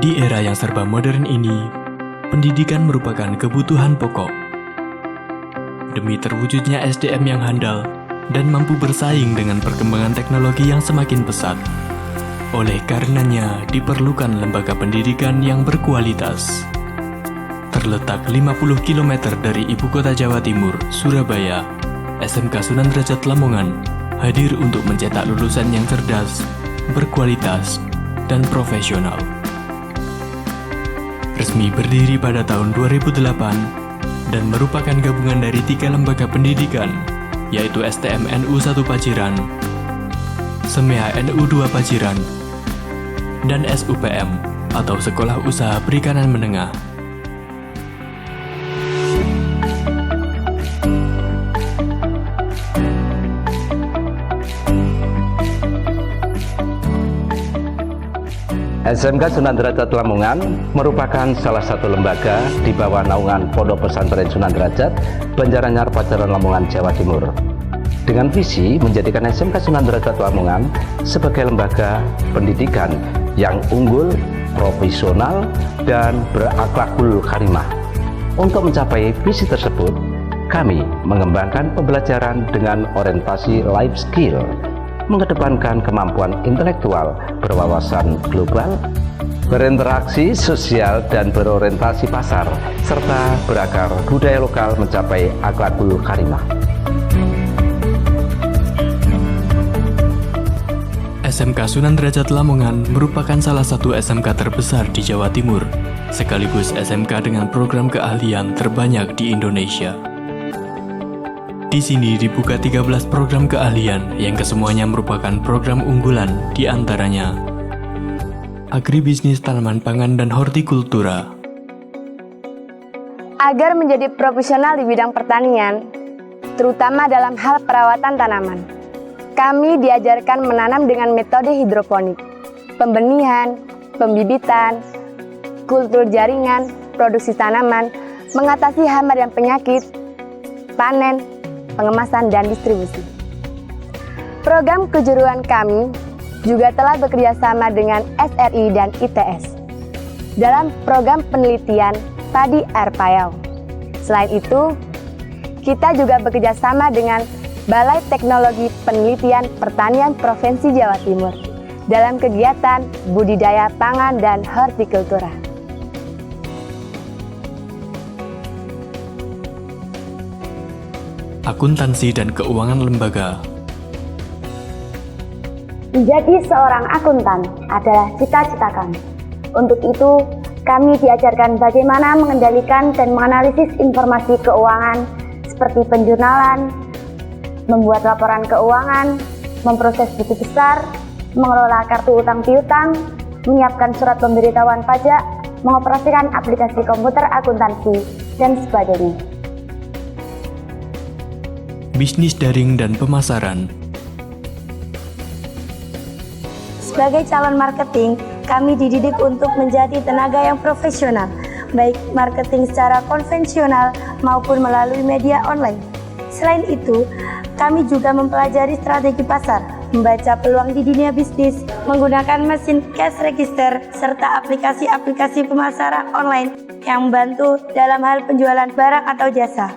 Di era yang serba modern ini, pendidikan merupakan kebutuhan pokok. Demi terwujudnya SDM yang handal dan mampu bersaing dengan perkembangan teknologi yang semakin pesat. Oleh karenanya, diperlukan lembaga pendidikan yang berkualitas. Terletak 50 km dari ibu kota Jawa Timur, Surabaya, SMK Sunan Derajat Lamongan hadir untuk mencetak lulusan yang cerdas, berkualitas, dan profesional. Resmi berdiri pada tahun 2008 dan merupakan gabungan dari 3 lembaga pendidikan, yaitu STM NU 1 Paciran, SEMEA NU 2 Paciran, dan SUPM atau Sekolah Usaha Perikanan Menengah. SMK Sunan Derajat Lamongan merupakan salah satu lembaga di bawah naungan Pondok Pesantren Sunan Derajat, Banjaranyar, Paciran, Lamongan, Jawa Timur. Dengan visi menjadikan SMK Sunan Derajat Lamongan sebagai lembaga pendidikan yang unggul, profesional, dan berakhlakul karimah. Untuk mencapai visi tersebut, kami mengembangkan pembelajaran dengan orientasi life skill, mengedepankan kemampuan intelektual, berwawasan global, berinteraksi sosial dan berorientasi pasar, serta berakar budaya lokal mencapai akhlakul karimah. SMK Sunan Derajat Lamongan merupakan salah satu SMK terbesar di Jawa Timur, sekaligus SMK dengan program keahlian terbanyak di Indonesia. Di sini dibuka 13 program keahlian yang kesemuanya merupakan program unggulan, di antaranya agribisnis, tanaman pangan, dan hortikultura. Agar menjadi profesional di bidang pertanian, terutama dalam hal perawatan tanaman, kami diajarkan menanam dengan metode hidroponik, pembenihan, pembibitan, kultur jaringan, produksi tanaman, mengatasi hama dan penyakit, panen, pengemasan, dan distribusi. Program kejuruan kami juga telah bekerjasama dengan SRI dan ITS dalam program penelitian Padi Air Payau. Selain itu, kita juga bekerjasama dengan Balai Teknologi Penelitian Pertanian Provinsi Jawa Timur dalam kegiatan budidaya pangan dan hortikultura. Akuntansi dan keuangan lembaga. Menjadi seorang akuntan adalah cita-cita kami. Untuk itu, kami diajarkan bagaimana mengendalikan dan menganalisis informasi keuangan seperti penjurnalan, membuat laporan keuangan, memproses buku besar, mengelola kartu utang piutang, menyiapkan surat pemberitahuan pajak, mengoperasikan aplikasi komputer akuntansi, dan sebagainya. Bisnis daring dan pemasaran. Sebagai calon marketing, kami dididik untuk menjadi tenaga yang profesional, baik marketing secara konvensional maupun melalui media online. Selain itu, kami juga mempelajari strategi pasar, membaca peluang di dunia bisnis, menggunakan mesin cash register, serta aplikasi-aplikasi pemasaran online yang membantu dalam hal penjualan barang atau jasa.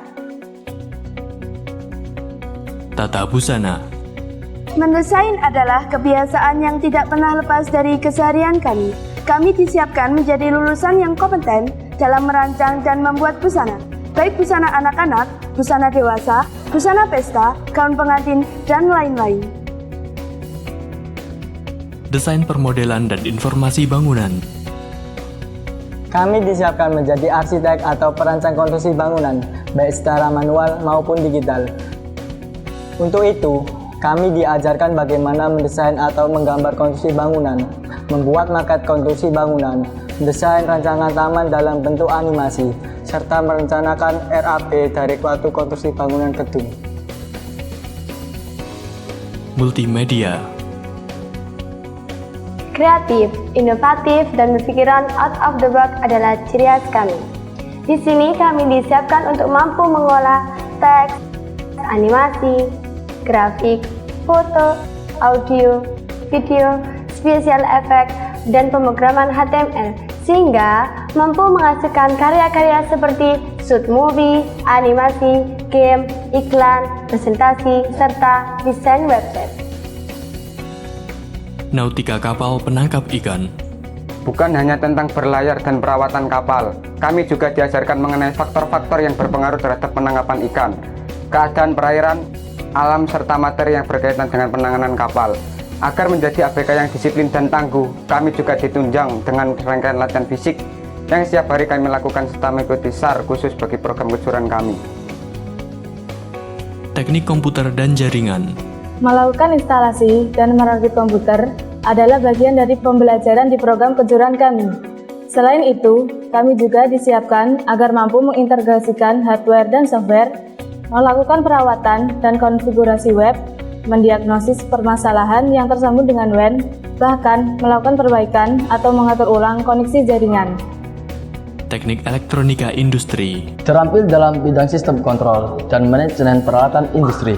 Tata busana. Mendesain adalah kebiasaan yang tidak pernah lepas dari keseharian kami. Kami disiapkan menjadi lulusan yang kompeten dalam merancang dan membuat busana, baik busana anak-anak, busana dewasa, busana pesta, gaun pengantin, dan lain-lain. Desain permodelan dan informasi bangunan. Kami disiapkan menjadi arsitek atau perancang konstruksi bangunan, baik secara manual maupun digital. Untuk itu, kami diajarkan bagaimana mendesain atau menggambar konstruksi bangunan, membuat maket konstruksi bangunan, mendesain rancangan taman dalam bentuk animasi, serta merencanakan RAP dari suatu konstruksi bangunan gedung. Multimedia. Kreatif, inovatif, dan berpikiran out of the box adalah ciri khas kami. Di sini kami disiapkan untuk mampu mengolah teks, animasi, grafik, foto, audio, video, special effect, dan pemrograman HTML, sehingga mampu menghasilkan karya-karya seperti shoot movie, animasi, game, iklan, presentasi, serta desain website. Nautika kapal penangkap ikan. Bukan hanya tentang berlayar dan perawatan kapal, kami juga diajarkan mengenai faktor-faktor yang berpengaruh terhadap penangkapan ikan, keadaan perairan, alam, serta materi yang berkaitan dengan penanganan kapal. Agar menjadi ABK yang disiplin dan tangguh, kami juga ditunjang dengan rangkaian latihan fisik yang setiap hari kami lakukan serta mengikuti SAR khusus bagi program kejuruan kami. Teknik komputer dan jaringan. Melakukan instalasi dan merakit komputer adalah bagian dari pembelajaran di program kejuruan kami. Selain itu, kami juga disiapkan agar mampu mengintegrasikan hardware dan software, melakukan perawatan dan konfigurasi web, mendiagnosis permasalahan yang tersambung dengan WAN, bahkan melakukan perbaikan atau mengatur ulang koneksi jaringan. Teknik elektronika industri. Terampil dalam bidang sistem kontrol dan manajemen peralatan industri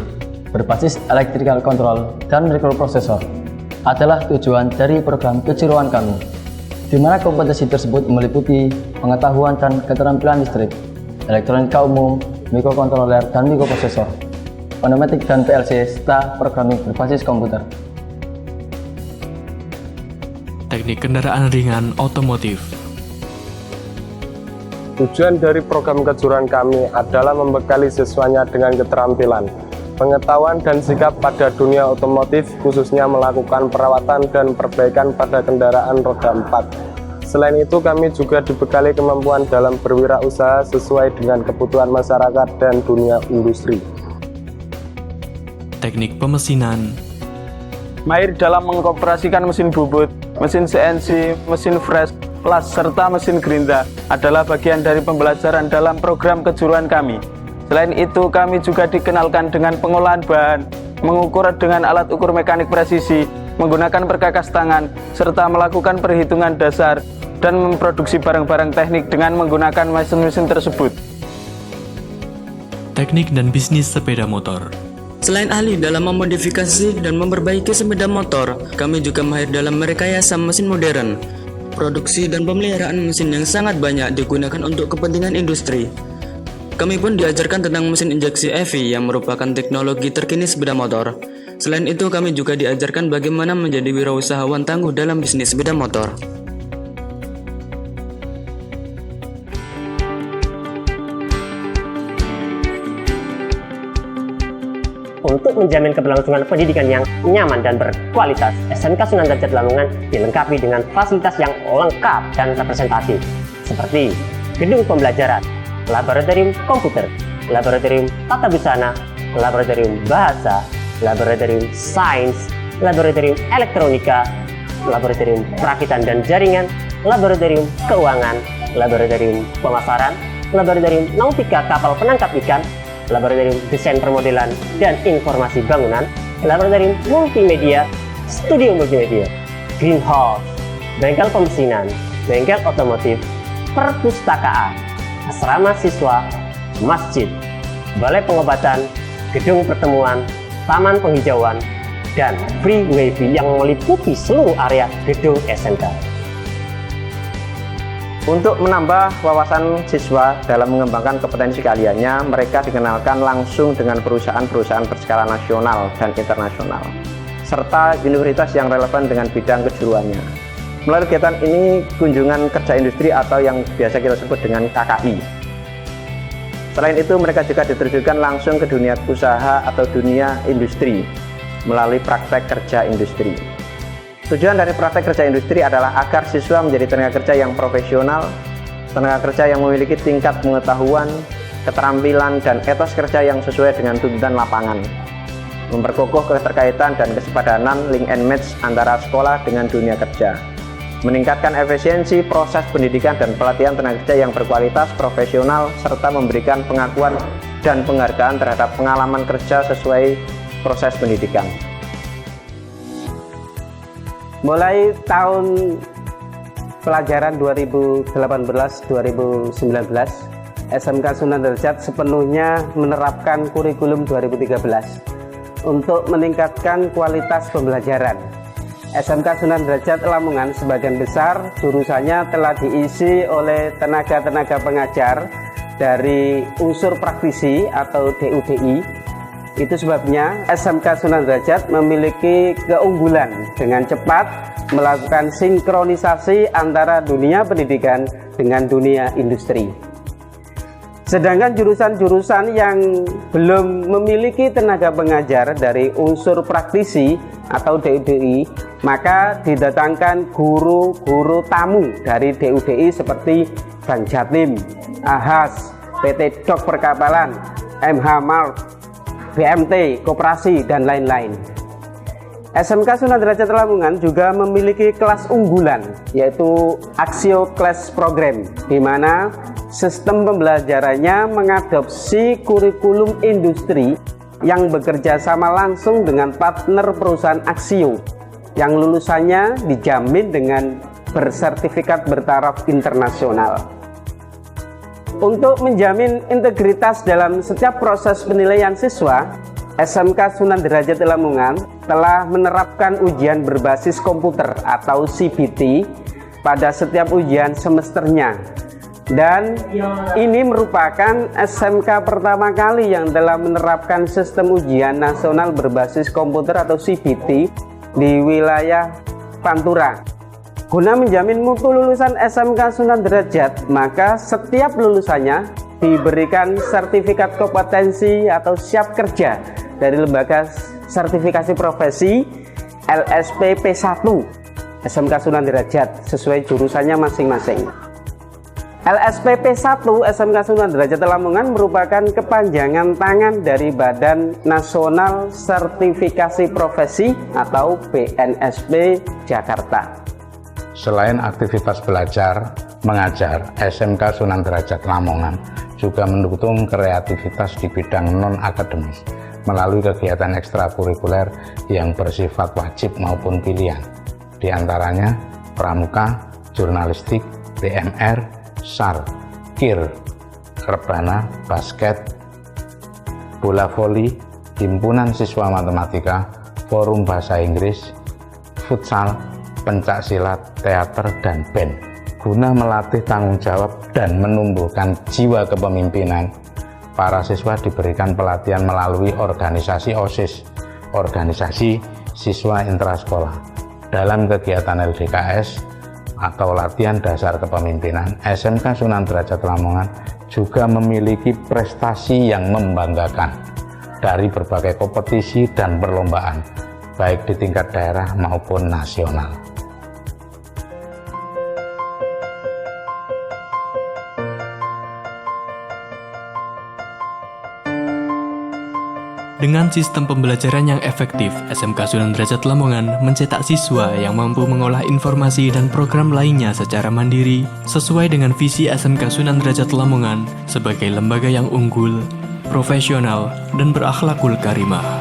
berbasis electrical control dan microprocessor adalah tujuan dari program kejuruan kami, di mana kompetensi tersebut meliputi pengetahuan dan keterampilan listrik, elektronika umum, mikrokontroler dan mikroprosesor, pneumatik dan PLC, serta programming berbasis komputer. Teknik kendaraan ringan otomotif. Tujuan dari program kejuruan kami adalah membekali siswanya dengan keterampilan, pengetahuan dan sikap pada dunia otomotif, khususnya melakukan perawatan dan perbaikan pada kendaraan roda 4. Selain itu, kami juga dibekali kemampuan dalam berwirausaha sesuai dengan kebutuhan masyarakat dan dunia industri. Teknik pemesinan. Mahir dalam mengoperasikan mesin bubut, mesin CNC, mesin fresh, las, serta mesin gerinda adalah bagian dari pembelajaran dalam program kejuruan kami. Selain itu, kami juga dikenalkan dengan pengolahan bahan, mengukur dengan alat ukur mekanik presisi, menggunakan perkakas tangan, serta melakukan perhitungan dasar, dan memproduksi barang-barang teknik dengan menggunakan mesin-mesin tersebut. Teknik dan bisnis sepeda motor. Selain ahli dalam memodifikasi dan memperbaiki sepeda motor, kami juga mahir dalam merekayasa mesin modern. Produksi dan pemeliharaan mesin yang sangat banyak digunakan untuk kepentingan industri. Kami pun diajarkan tentang mesin injeksi EV yang merupakan teknologi terkini sepeda motor. Selain itu, kami juga diajarkan bagaimana menjadi wirausahawan tangguh dalam bisnis sepeda motor. Untuk menjamin keberlangsungan pendidikan yang nyaman dan berkualitas, SMK Sunan Derajat Lamongan dilengkapi dengan fasilitas yang lengkap dan representatif, seperti gedung pembelajaran, laboratorium komputer, laboratorium tata busana, laboratorium bahasa, laboratorium sains, laboratorium elektronika, laboratorium perakitan dan jaringan, laboratorium keuangan, laboratorium pemasaran, laboratorium nautika kapal penangkap ikan, laboratorium desain permodelan dan informasi bangunan, laboratorium multimedia, studio multimedia, greenhouse, bengkel pemesinan, bengkel otomotif, perpustakaan, asrama siswa, masjid, balai pengobatan, gedung pertemuan, taman penghijauan, dan free wifi yang meliputi seluruh area gedung SMK. Untuk menambah wawasan siswa dalam mengembangkan kompetensi keahliannya, mereka dikenalkan langsung dengan perusahaan-perusahaan berskala nasional dan internasional, serta universitas yang relevan dengan bidang kejuruannya. Melalui kegiatan ini, kunjungan kerja industri atau yang biasa kita sebut dengan KKI. Selain itu, mereka juga diterjunkan langsung ke dunia usaha atau dunia industri melalui praktek kerja industri. Tujuan dari praktek kerja industri adalah agar siswa menjadi tenaga kerja yang profesional, tenaga kerja yang memiliki tingkat pengetahuan, keterampilan, dan etos kerja yang sesuai dengan tuntutan lapangan, memperkokoh keterkaitan dan kesepadanan link and match antara sekolah dengan dunia kerja, meningkatkan efisiensi proses pendidikan dan pelatihan tenaga kerja yang berkualitas, profesional, serta memberikan pengakuan dan penghargaan terhadap pengalaman kerja sesuai proses pendidikan. Mulai tahun pelajaran 2018-2019, SMK Sunan Derajat sepenuhnya menerapkan kurikulum 2013 untuk meningkatkan kualitas pembelajaran SMK Sunan Derajat Lamongan sebagian besar jurusannya telah diisi oleh tenaga-tenaga pengajar dari unsur praktisi atau DUDI. Itu sebabnya SMK Sunan Derajat memiliki keunggulan dengan cepat melakukan sinkronisasi antara dunia pendidikan dengan dunia industri. Sedangkan jurusan-jurusan yang belum memiliki tenaga pengajar dari unsur praktisi atau DUDI, maka didatangkan guru-guru tamu dari DUDI seperti Bank Jatim, AHAS, PT Dok Perkapalan, MH Mart, BMT, Koperasi, dan lain-lain. SMK Sunan Derajat Lamongan juga memiliki kelas unggulan, yaitu Axio Class Program, di mana sistem pembelajarannya mengadopsi kurikulum industri yang bekerja sama langsung dengan partner perusahaan Axio, yang lulusannya dijamin dengan bersertifikat bertaraf internasional. Untuk menjamin integritas dalam setiap proses penilaian siswa, SMK Sunan Derajat Lamongan telah menerapkan ujian berbasis komputer atau CBT pada setiap ujian semesternya. Dan ini merupakan SMK pertama kali yang telah menerapkan sistem ujian nasional berbasis komputer atau CBT di wilayah Pantura. Guna menjamin mutu lulusan SMK Sunan Derajat, maka setiap lulusannya diberikan sertifikat kompetensi atau siap kerja dari Lembaga Sertifikasi Profesi LSP P1 SMK Sunan Derajat sesuai jurusannya masing-masing. LSP P1 SMK Sunan Derajat Lamongan merupakan kepanjangan tangan dari Badan Nasional Sertifikasi Profesi atau BNSP Jakarta. Selain aktivitas belajar, mengajar, SMK Sunan Derajat Lamongan juga mendukung kreativitas di bidang non-akademis melalui kegiatan ekstrakurikuler yang bersifat wajib maupun pilihan. Di antaranya pramuka, jurnalistik, BMR, SAR, KIR, rebana, basket, bola voli, himpunan siswa matematika, forum bahasa Inggris, futsal, pencak silat, teater, dan band. Guna melatih tanggung jawab dan menumbuhkan jiwa kepemimpinan, para siswa diberikan pelatihan melalui organisasi OSIS, organisasi siswa intrasekolah. Dalam kegiatan LDKS atau latihan dasar kepemimpinan, SMK Sunan Derajat Lamongan juga memiliki prestasi yang membanggakan dari berbagai kompetisi dan perlombaan, baik di tingkat daerah maupun nasional. Dengan sistem pembelajaran yang efektif, SMK Sunan Derajat Lamongan mencetak siswa yang mampu mengolah informasi dan program lainnya secara mandiri sesuai dengan visi SMK Sunan Derajat Lamongan sebagai lembaga yang unggul, profesional, dan berakhlakul karimah.